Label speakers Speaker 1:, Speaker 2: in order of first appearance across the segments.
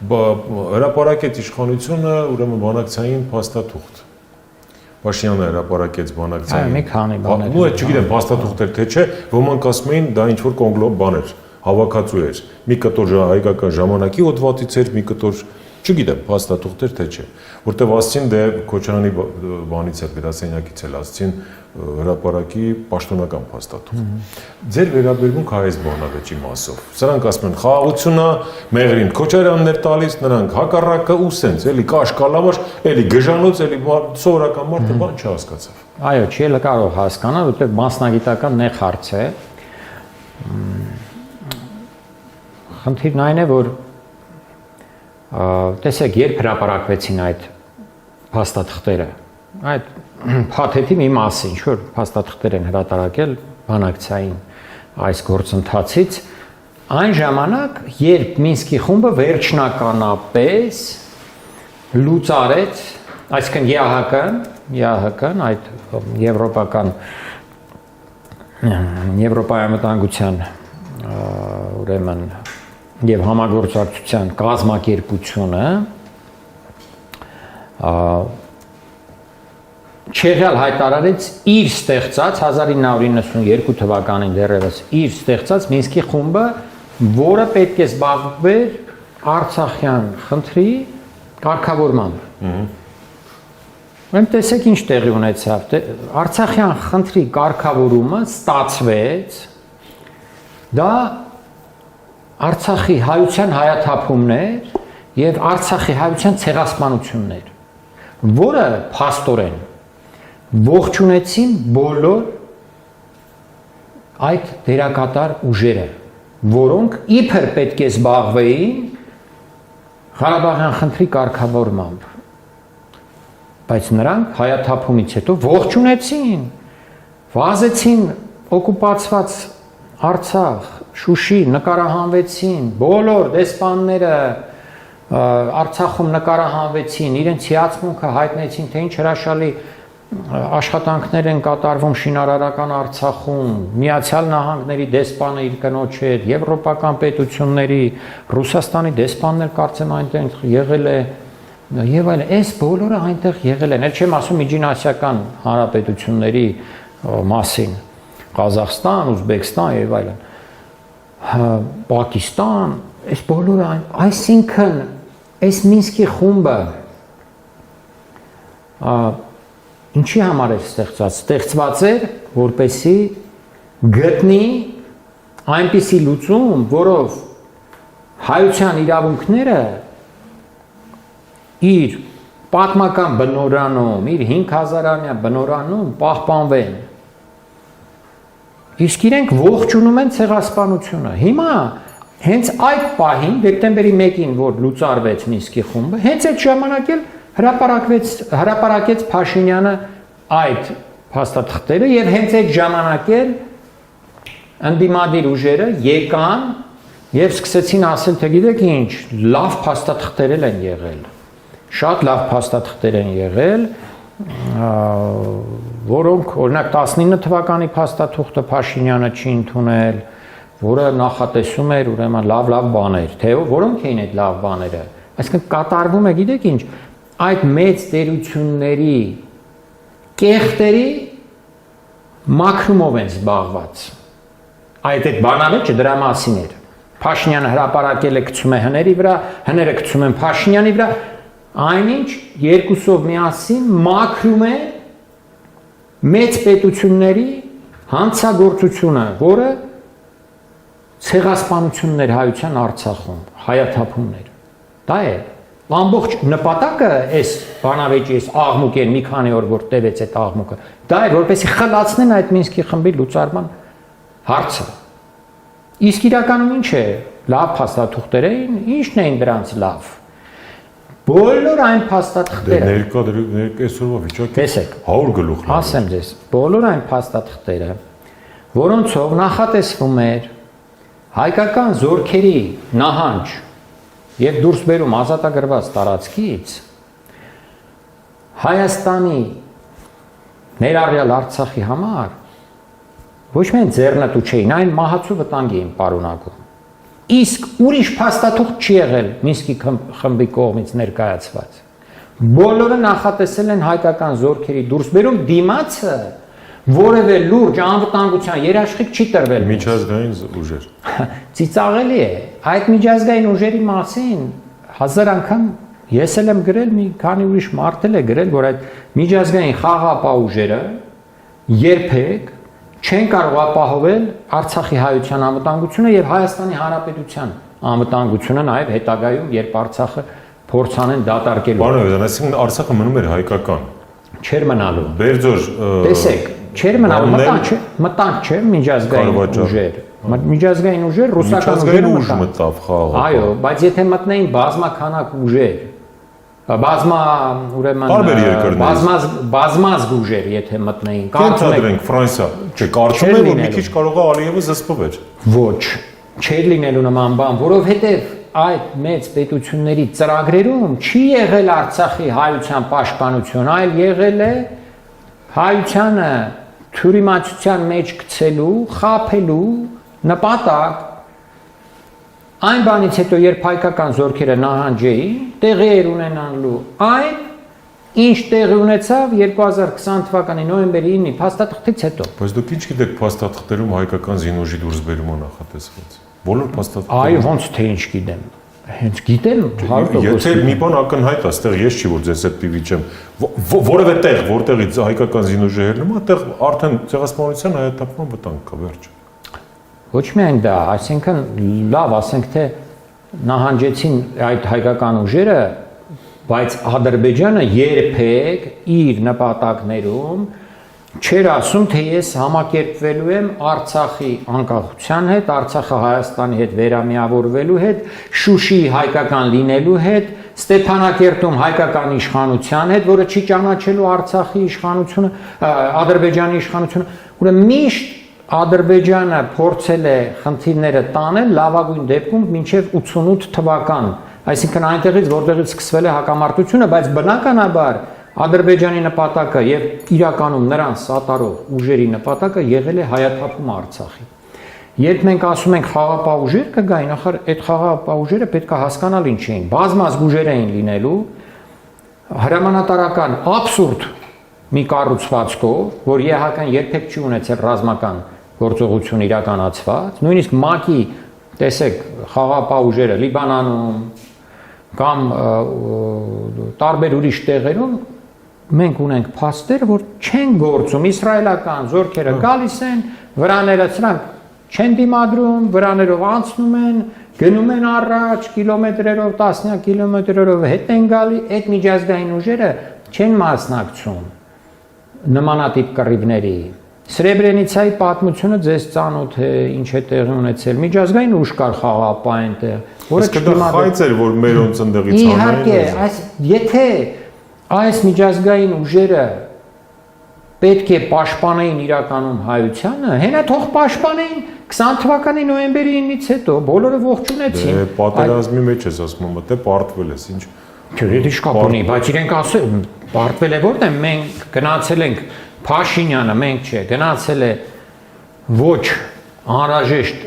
Speaker 1: Հրապարակեց իշխանությունը ուրեմն բանակցային փաստաթուղթ։ Փաշինյանը հրապարակեց բանակցային։
Speaker 2: Մի քանի բաներ։
Speaker 1: Ու չգիտեմ փաստաթուղթ էր թե չէ, ոմանք ասում էին դա ինչ որ կոնգլոմ բան էր, հավաքածու էր։ Մի կտոր հայկական ժամանակի հոդվածից էր, մի կտոր չգիտեմ, փաստաթուղթ էր թե չէ, որտեվ ասցին դե Քոչարյանի բանից էլ գրասենյակից էլ ասցին հրապարակի պաշտոնական փաստաթուղթ։ Ձեր վերաբերմունքը այս բանավեճի մասով։ Սրանք ասում են խաղաղությունը մեղրին Քոչարյանն էր տալիս, նրանք հակառակը ու սենց, էլի կաշկալամաշ, էլի գժանոց, էլի սովորական մարդը բան չհասկացավ։
Speaker 2: Այո, չի էլ կարող հասկանալ, որտեղ մասնագիտական նեղ հարց է։ Խնդիրն այն է, որ տեսեք, երբ հրապարակվեցին այդ փաստաթղթերը, այդ փաթեթի մի մասը, ինչ որ փաստաթղթեր են հրատարակել բանակցային այս գործընթացից, այն ժամանակ, երբ Մինսկի խումբը վերջնականապես լուծարեց, այսինքն ԵԱՀԿ-ն, այդ Եվրոպայի անվտանգության ուրեմն եւ համագործակցության կազմակերպությունը չեղյալ հայտարարեց իր ստեղծած 1992 թվականին դեռևս իր ստեղծած Մինսկի խումբը, որը պետք է զբաղվեր Արցախյան խնդրի կարգավորմամբ։ Ուրեմն տեսեք ինչ տեղի ունեցավ։ Արցախյան խնդրի կարգավորումը ստացվեց, դա Արցախի հայության հայաթափումներ եւ Արցախի հայության ցեղասպանություններ, որը փաստորեն ողջունեցին բոլոր այդ դերակատար ուժերը, որոնք իբր պետք է զբաղվեին Ղարաբաղյան խնդրի կարգավորմամբ, բայց նրանք հայաթափումից հետո ողջունեցին, վազեցին օկուպացված Արցախ, Շուշի, նկարահանվեցին, բոլոր դեսպանները Արցախում նկարահանվեցին, իրենց հիացմունքը հայտնեցին, թե ինչ հրաշալի աշխատանքներ են կատարվում շինարարական Արցախում, Միացյալ Նահանգների դեսպանը իր կնոջ հետ, եվրոպական պետությունների, Ռուսաստանի դեսպանն էլ կարծեմ այնտեղ եղել է, եւ այլն, այս բոլորը այնտեղ եղել են, էլ չեմ ասում միջինասիական հանրապետությունների մասին, Ղազախստան, Ուզբեկստան եւ այլն, Պակիստան, այս բոլորը, այսինքն այս Մինսկի խումբը ինչի համար էր ստեղծված։ Ստեղծված էր, որպեսզի գտնի այնպիսի լուծում, որով հայության իրավունքները իր պատմական բնորանում, իր 5000-ամյա բնորանում պահպանվեն։ Իսկ իրենք ողջունում են ցեղասպանությունը։ Հիմա հենց այդ պահին, դեկտեմբերի 1-ին, որ լուծարվեց Մինսկի խումբը, հենց այդ ժամանակ էլ հրապարակեց Փաշինյանը այդ փաստաթղթերը եւ հենց այդ ժամանակ էլ ընդդիմադիր ուժերը եկան եւ սկսեցին ասել, թե գիտեք ինչ, լավ փաստաթղթեր են եղել։ Շատ լավ փաստաթղթեր են եղել, որոնք օրինակ 19 թվականի փաստաթուղթը Փաշինյանը չի ընդունել, որը նախատեսում էր ուրեմն լավ բաներ, թե որոնք էին այդ լավ բաները։ Այսինքն կատարվում է, գիտեք ինչ, այդ մեծ տերությունների կեղտերի մաքրումով են զբաղված։ Այդ բանավեճը դրա մասին էր։ Փաշինյանը հրապարակել է, գցում է հների վրա, հները գցում են Փաշինյանի վրա, այնինչ երկուսով միասին մաքրում է մեծ պետությունների հանցագործությունը, որը ցեղասպանություններ հայության Արցախում, հայաթափումներ։ Դա է ամբողջ նպատակը այս բանավեճի, այս աղմուկի մի քանի օր որ տևեց այդ աղմուկը, դա է որպեսզի խլացնեն այդ Մինսկի խմբի լուծարման հարցը։ Իսկ իրականում ինչ է, լավ փաստաթուղթեր էին, ինչն էին դրանց լավ։ Բոլոր այն փաստաթղթերը
Speaker 1: այսօրվա վիճակի
Speaker 2: տեսեք
Speaker 1: 100 գլուխ լավ։
Speaker 2: Ասեմ ձեզ, բոլոր այն փաստաթղթերը, որոնցով նախատեսվում էր հայկական զորքերի նահանջ եւ դուրս բերում ազատագրված տարածքից Հայաստանի ներառյալ Արցախի համար ոչ միայն ձեռնտու չէին, այն մահացու վտանգ էին պարունակում։ Իսկ ուրիշ փաստաթուղթ չի եղել Մինսկի խմբի կողմից ներկայացված։ Բոլորը նախատեսել են հայկական զորքերի դուրսբերում, դիմացը որևէ լուրջ անվտանգության երաշխիք չի տրվել։
Speaker 1: Միջազգային ուժեր։
Speaker 2: Ծիծաղելի է։ Այդ միջազգային ուժերի մասին 1000 անգամ ես էլ եմ գրել, մի քանի ուրիշ մարդ էլ է գրել, որ այդ միջազգային խաղաղապահ ուժերը երբեք չեն կարող ապահովել Արցախի հայության անվտանգությունը եւ Հայաստանի Հանրապետության անվտանգությունը նաեւ հետագայում, երբ Արցախը փորձանեն դատարկելու։
Speaker 1: Պարոն, այսինքն Արցախը մնում էր հայկական։
Speaker 2: Չէր մնալու։
Speaker 1: Բերձոր
Speaker 2: տեսեք, չէր մնալու, մտանք չէ միջազգային ուժեր։ Միջազգային ուժեր ռուսական ուժերը
Speaker 1: մտավ խաղաղ։
Speaker 2: Այո, բայց եթե մտնեին բազմաքանակ ուժեր, բազմա ուրեմն բազմազգ ուժեր եթե մտնեին,
Speaker 1: կարծում եք Ֆրանսիա, չէ, կարծում եք որ մի քիչ կարող է Ալիևը զսպվեր։
Speaker 2: Ոչ, չէր լինելու նման բան, որովհետև այդ մեծ պետությունների ծրագրերում չի եղել Արցախի հայության պաշտպանություն, այլ եղել է հայությանը թյուրիմացության մեջ գցելու, խաբելու նպատակ։ Այն բանից հետո, երբ հայկական զորքերը նահանջեին, տեղի էր ունենալու այն, ինչ տեղի ունեցավ 2020 թվականի նոյեմբերի 9-ի փաստաթղթից հետո։
Speaker 1: Բայց դուք ինչ գիտեք փաստաթղթերում հայկական զինուժի դուրսբերումը նախատեսված։ Բոլոր փաստաթղթերում։
Speaker 2: Այո, ոնց թե ինչ գիտեմ։ Հենց գիտեմ 100%։
Speaker 1: Եթե մի բան ակնհայտ է, այստեղ ես չի որ ձեզ հետ պիտի վիճեմ, որևէ տեղ, որտեղից հայկական զինուժը ելնում է, այդտեղ արդեն ցեղասպանության հայաթափման վտանգ կա, վերջ։
Speaker 2: Ոչ միայն դա, այսինքն լավ, ասենք թե նահանջեցին այդ հայկական ուժերը, բայց Ադրբեջանը երբեք իր նպատակներում չէր ասում, թե ես համակերպվելու եմ Արցախի անկախության հետ, Արցախը Հայաստանի հետ վերամիավորվելու հետ, Շուշիի հայկական լինելու հետ, Ստեփանակերտում հայկական իշխանության հետ, որը չի ճանաչելու Արցախի իշխանությունը, Ադրբեջանի իշխանությունը, ուրեմն միշտ Ադրբեջանը փորձել է խնդիրները տանել լավագույն դեպքում մինչև 88 թվական, այսինքն այնտեղից որտեղից սկսվել է հակամարտությունը, բայց բնականաբար Ադրբեջանի նպատակը եւ իրականում նրան սատարող ուժերի նպատակը եղել է հայաթափում Արցախի։ Երբ մենք ասում ենք խաղաղապահ ուժեր կգային, ախր այդ խաղաղապահ ուժերը պետք է հասկանալ ինչ էին, բազմազգ ուժեր էին լինելու, հրամանատարական աբսուրդ մի կառուցվածքով, որ ԵՀԿ-ն երբեք չի ունեցել ռազմական գործողություն իրականացված, նույնիսկ ՄԱԿ-ի, տեսեք, խաղաղապահ ուժերը Լիբանանում կամ տարբեր ուրիշ տեղերում մենք ունենք փաստեր, որ չեն գործում, իսրայելական զորքերը գալիս են, վրաները սրանք չեն դիմադրում, վրաներով անցնում են, գնում են առաջ կիլոմետրերով, տասնյակ կիլոմետրերով հետ են գալի, այդ միջազգային ուժերը չեն մասնակցում նմանատիպ կռիվների։ Սրեբրենիցայի պատմությունը ձեզ ծանոթ է, ինչ է տեղի ունեցել, միջազգային ուժ կար խաղաղապահ այնտեղ, որը
Speaker 1: չդիմադրեց էր, որ մերոնց ընդեղից
Speaker 2: իհարկե, եթե այս միջազգային ուժերը պետք է պաշտպանեին իրականում հայությանը, հենա թող պաշտպանեին 20 թվականի նոյեմբերի 9-ից հետո, բոլորը ողջունեցին։
Speaker 1: Դե պատերազմի մեջ ես ասում, մտե պարտվել ես, ինչ։
Speaker 2: Չէ, դե շկապ ունի, բայց իրենք ասել, պարտվել է որտե՞ղ մենք գնացել ենք Փաշինյանը, մենք չէ, գնացել է ոչ անհրաժեշտ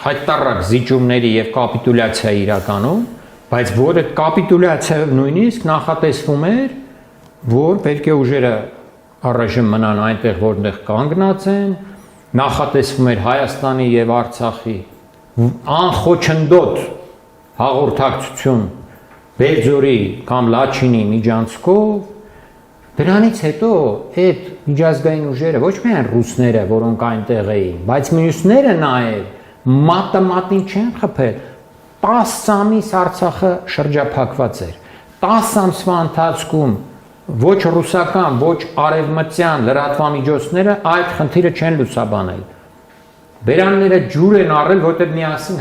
Speaker 2: հայտարարակ զիջումների եւ կապիտուլյացիայի իրականում, բայց որը կապիտուլյացիայով նույնիսկ նախատեսվում էր, որ պետք է ուժերը առայժմ մնան այնտեղ, որտեղ կանգնած են, նախատեսվում էր Հայաստանի եւ Արցախի անխոչնդոտ հաղորդակցություն Բերձորի կամ Լաչինի միջանցքով։ Դրանից հետո այդ միջազգային ուժերը ոչ միայն ռուսները, որոնք այնտեղ էին, բայց մյուսները նաև մատին չեն խփել։ 10 ամիս Արցախը շրջափակված էր։ 10 ամսվա ընթացքում ոչ ռուսական, ոչ արևմտյան լրատվամիջոցները այդ խնդիրը չեն լուսաբանել։ Բերանները ջուր են առել, որտեղ միասին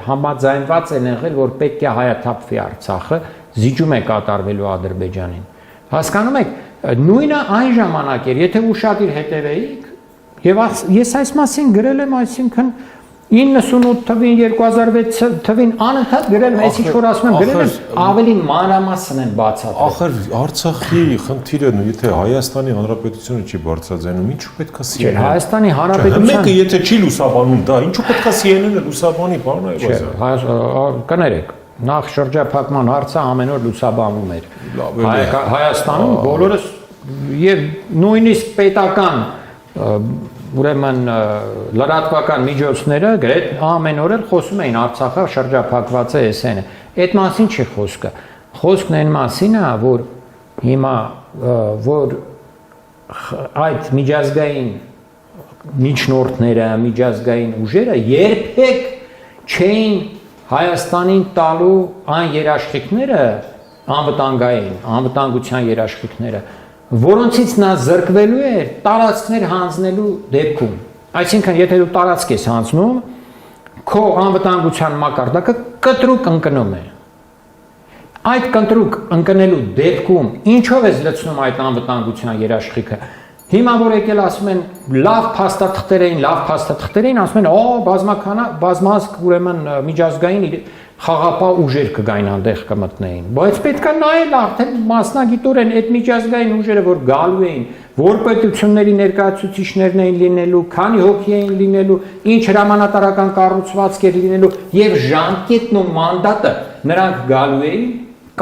Speaker 2: համաձայնված են եղել, որ պետք է հայաթափվի Արցախը, զիջում է կատարվելու Ադրբեջանին։ Հասկանում եք, նույնը այն ժամանակ էր, եթե ուշադիր հետևեիք, եւ ես այս մասին գրել եմ, այսինքն 98 թվին, 2006 թվին անընդհատ գրել, ես ինչ որ ասում եմ, գրել են ավելի մանրամասն են բացատրել։
Speaker 1: Ախր Արցախի խնդիրը, եթե Հայաստանի Հանրապետությունը չի բարձրաձայնում, ինչու պետք է
Speaker 2: Չէ,
Speaker 1: CNN-ը։
Speaker 2: Հայաստանի Հանրապետության
Speaker 1: Մեկը եթե չի լուսաբանում դա, ինչու պետք է CNN-ը լուսաբանի, պարոն Այվազյան։
Speaker 2: կներեք, նախ շրջափակման հարցը ամեն օր լուսաբանվում էր։
Speaker 1: Լավ է։
Speaker 2: Հայաստանում բոլորս եւ նույնիսկ պետական ուրեմն լրատվական միջոցները գրեթե ամեն օր էլ խոսում էին Արցախը շրջափակված է SN-ը։ Այդ մասին չի խոսքը։ Խոսքն այն մասին է, որ հիմա որ այդ միջազգային միջնորդները, միջազգային ուժերը երբեք չէին Հայաստանին տալու այն երաշխիքները անվտանգության երաշխիքները, որոնցից նա զրկվելու էր տարածքներ հանձնելու դեպքում։ Այսինքն, եթե դու տարածք ես հանձնում, քո անվտանգության մակարդակը կտրուկ ընկնում է։ Այդ կտրուկ ընկնելու դեպքում ինչով ես լցնում այդ անվտանգության երաշխիքը։ Հիմա որ եկել ասում են լավ փաստաթղթեր էին, ասում են, բազմազգ ուրեմն միջազգային խաղապահ ուժեր կգային այնտեղ կմտնեին։ Բայց պետք է նայել արդեն մասնագիտորեն այդ միջազգային ուժերը, որ գալու էին, որ պետությունների ներկայացուցիչներն էին լինելու, քանի հոգի էին լինելու, ինչ հրամանատարական կառուցվածք էր լինելու եւ ժամկետն ու մանդատը նրանք գալու էին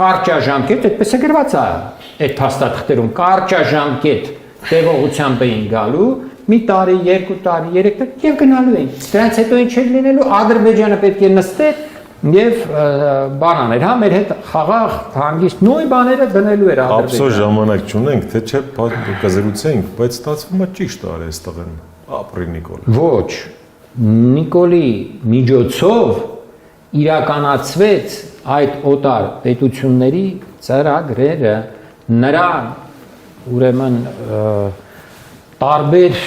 Speaker 2: կարճաժամկետ, այդպես է գրված այդ փաստաթղթերում, կարճաժամկետ տևողությամբ էին գալու, մի տարի, 2 տարի, 3 տարի եւ գնալու էին։ Դրանից հետո ինչ էր լինելու, Ադրբեջանը պետք է նստեր եւ բանաներ, հա, մեր հետ խաղաղ հանգիստ նույն բաները դնելու էր Ադրբեջանը։
Speaker 1: Ափսոս ժամանակ չունենք, թե չէ կզրուցենք, բայց ստացվում է ճիշտ արի այստեղ ապրի Նիկոլ։
Speaker 2: Ոչ, Նիկոլի միջոցով իրականացվեց այդ օտար պետությունների ծրագրերը, նրան ուրեմն տարբեր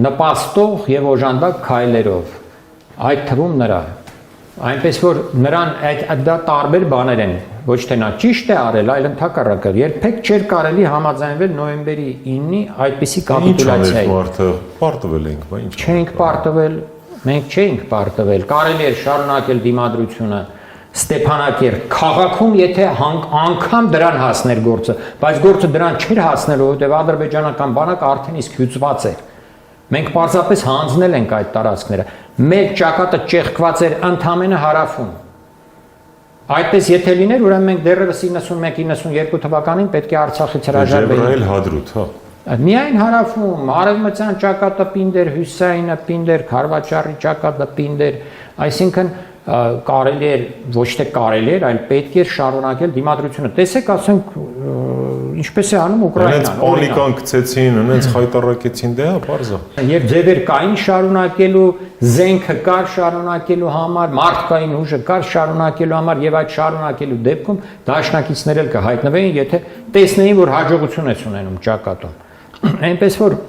Speaker 2: նպաստող եւ օժանդակ քայլերով, այդ թվում նրա, այնպես որ նրան դա տարբեր բաներ են, ոչ թե նա ճիշտ է արել, այլ ընդհակառակը, երբեք չէր կարելի համաձայնվել նոյեմբերի 9-ի այդպիսի կապիտուլյացիայի։
Speaker 1: Մարդը պարտվել ենք, բա ինչ։
Speaker 2: Չենք պարտվել, մենք չենք պարտվել, կարելի էր շարունակել դիմադրությունը Ստեփանակերտ քաղաքում, եթե անգամ դրան հասներ գործը, բայց գործը դրան չէր հասնելու, որովհետև ադրբեջանական բանակը արդեն իսկ հյուծված էր։ Մենք պարզապես հանձնել ենք այդ տարածքները։ Մեր ճակատը ճեղքված էր ընդամենը հարավում։ Այդպես եթե լիներ, ուրեմն մենք դեռևս 91-92 թվականին պետք է Արցախից հրաժարվեինք։
Speaker 1: Ջեբրայել Հադրութ, հա։
Speaker 2: Միայն հարավում, արևմտյան ճակատը պինդ էր, հյուսիսայինը պինդ էր, Խարվաճարի ճակատը պինդ էր, այսինքն կարելի էր, ոչ թե կարելի էր, այլ պետք էր շարունակել դիմադրությունը։ Տեսեք, ասենք, ինչպես է անում Ուկրաինան։
Speaker 1: Նրանց պանիկան գցեցին, նրանց խայտարակեցին, դե հա, բարձա։
Speaker 2: Եվ ձևեր կային շարունակելու, զենքը կար շարունակելու համար, մարդկային ուժը կար շարունակելու համար եւ այդ շարունակելու դեպքում դաշնակիցներ էլ կհայտնվեին, եթե տեսնեին, որ հաջողություն է ունենում ճակատում։ Այնպես որ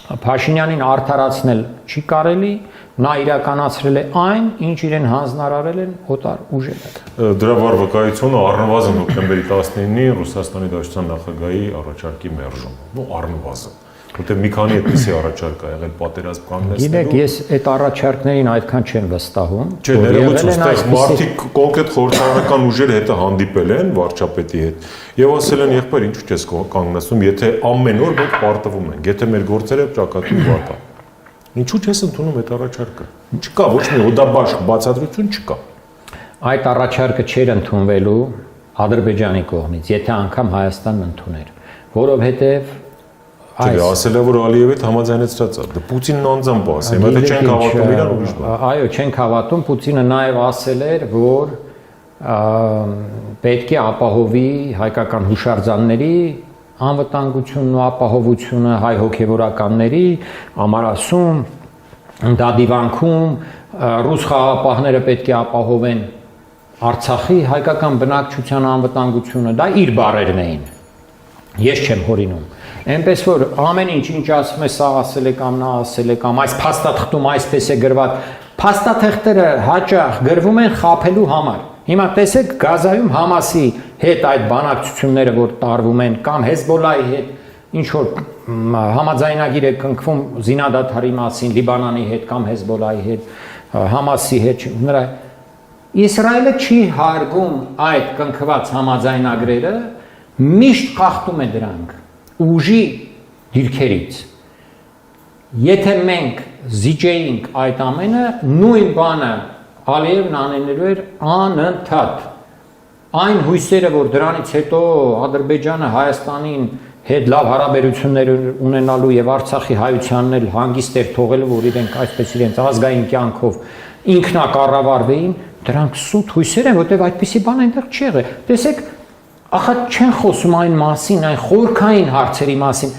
Speaker 2: Փաշինյանին արդարացնել չի կարելի, նա իրականացրել է այն, ինչ իրեն հանձնարարել են օտար ուժերը։
Speaker 1: Դրա վկայությունը առնվազն հոկտեմբերի 19-ի Ռուսաստանի Դաշնության նախագահի առաջարկի մերժումը, առնվազն։ Որտեղ մի քանի այդպիսի առաջարկ ա եղել պատերազմ կանգնեցնելու։
Speaker 2: Գիտեք, ես այդ առաջարկներին այդքան չեմ վստահում։
Speaker 1: Չէ, ներողություն, այստեղ մարդիկ կոնկրետ խորհրդարանական ուժեր հետ հանդիպել են վարչապետի հետ եւ ասել են, եղբայր, ինչու՞ չես կանգնեցնում, եթե ամեն օր մենք պարտվում ենք, եթե մեր գործերը ճակատում վատ է։ Ինչու՞ չես ընդունում այդ առաջարկը։ Չկա ոչ մի օդաբաշխ բացատրություն չկա։
Speaker 2: Այդ առաջարկը չէր ընդունվելու Ադրբեջանի կողմից, եթե անգամ Հայաստանն ընդուներ, որովհետեւ
Speaker 1: Չէ, ասել է, որ Ալիևի հետ համաձայնեցրած է։ Դե Պուտինն անձամբ ասել է, եթե չենք հավատում իրան ուրիշ բան։
Speaker 2: Այո, չենք հավատում, Պուտինը նաև ասել էր, որ պետք է ապահովի հայկական հուշարձանների անվտանգությունն ու ապահովությունը, հայ հոգևորականների ամարասում, դադիվանքում, ռուս խաղապահները պետք է ապահովեն Արցախի հայկական բնակչության անվտանգությունը, դա իր բառերն էին։ Ես չեմ հորինում։ Այնպես որ ամեն ինչ ասում է, սա ասել է կամ նա ասել է կամ այս փաստաթղթում այսպես է գրված, փաստաթղթերը հաճախ գրվում են խաբելու համար։ Հիմա տեսեք Գազայում Համասի հետ այդ բանակցությունները, որ տարվում են, կամ Հեզբոլայի հետ ինչ որ համաձայնագիր է կնքվում զինադադարի մասին Լիբանանի հետ կամ Հեզբոլայի հետ, Համասի հետ, նրա Իսրայելը չի հարգում այդ կնքված համաձայնագրերը, միշտ խախտում է դրանք ուժի դիրքերից։ Եթե մենք զիջեինք այդ ամենը, նույն բանը Ալիևն անելու էր անընդհատ։ Այն հույսերը, որ դրանից հետո Ադրբեջանը Հայաստանին հետ լավ հարաբերություններ ունենալու եւ Արցախի հայությանն էլ հանգիստ էր թողելու, որ իրենք այսպես իրենց ազգային կյանքով ինքնակառավարվեին, դրանք սուտ հույսեր են, որտեղ այդպիսի բան այնտեղ չի եղել։ Տեսեք, ախա չեն խոսում այն մասին, այն խորքային հարցերի մասին։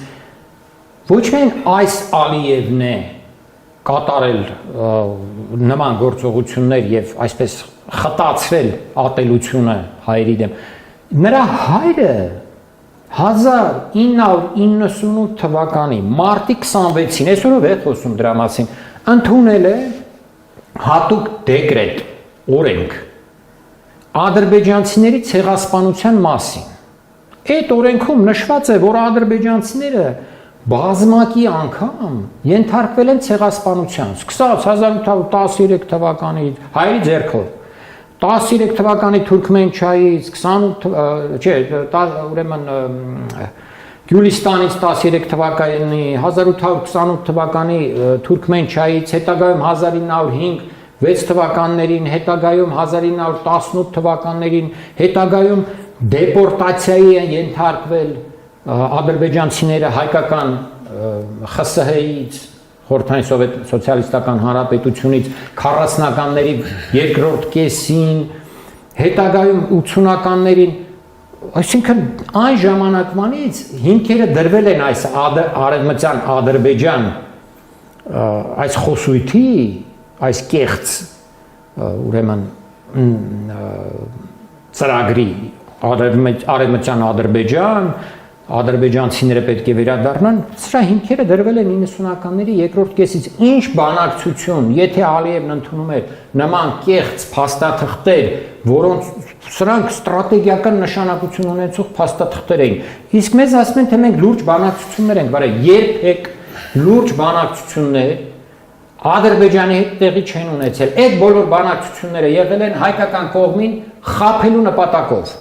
Speaker 2: Ոչ միայն այս Ալիևն է կատարել նման գործողություններ եւ այսպես խտացրել ատելությունը հայերի դեմ։ Նրա հայրը 1998 թվականի մարտի 26-ին, այսօրով է խոսում դրա մասին, ընդունել է հատուկ դեկրետ, օրենք ադրբեջանցիների ցեղասպանության մասին։ Այդ օրենքում նշված է, որ ադրբեջանցիները բազմակի անգամ ենթարկվել են ցեղասպանության, սկսած 1813 թվականի հայերի ձեռքով, 13 թվականի Թուրքմենչայից, 28 ուրեմն Գյուլիստանից 13 թվականի, 1828 թվականի Թուրքմենչայից, հետագայում 1905-6 թվականներին, հետագայում 1918 թվականներին, հետագայում դեպորտացիայի են ենթարկվել ադրբեջանցիները հայկական ԽՍՀ-ից, Խորհրդային սոցիալիստական հանրապետությունից 40-ականների երկրորդ կեսին, հետագայում 80-ականներին, այսինքն այն ժամանակվանից հիմքերը դրվել են այս արևմտյան Ադրբեջան այս խոսույթի, այս կեղծ ուրեմն ծրագրի արևմտյան Ադրբեջան, ադրբեջանցիները պետք է վերադառնան, սրա հիմքերը դրվել են 90-ականների երկրորդ կեսից։ Ինչ բանակցություն, եթե Ալիևն ընդունում էր նման կեղծ փաստաթղթեր, որոնց սրանք ստրատեգիական նշանակություն ունեցող փաստաթղթեր էին։ Իսկ մեզ ասում են, թե մենք լուրջ բանակցություններ ենք վարել, երբեք լուրջ բանակցություններ Ադրբեջանի հետ տեղի չեն ունեցել։ Այդ բոլոր բանակցությունները եղել են հայկական կողմին խաբելու նպատակով։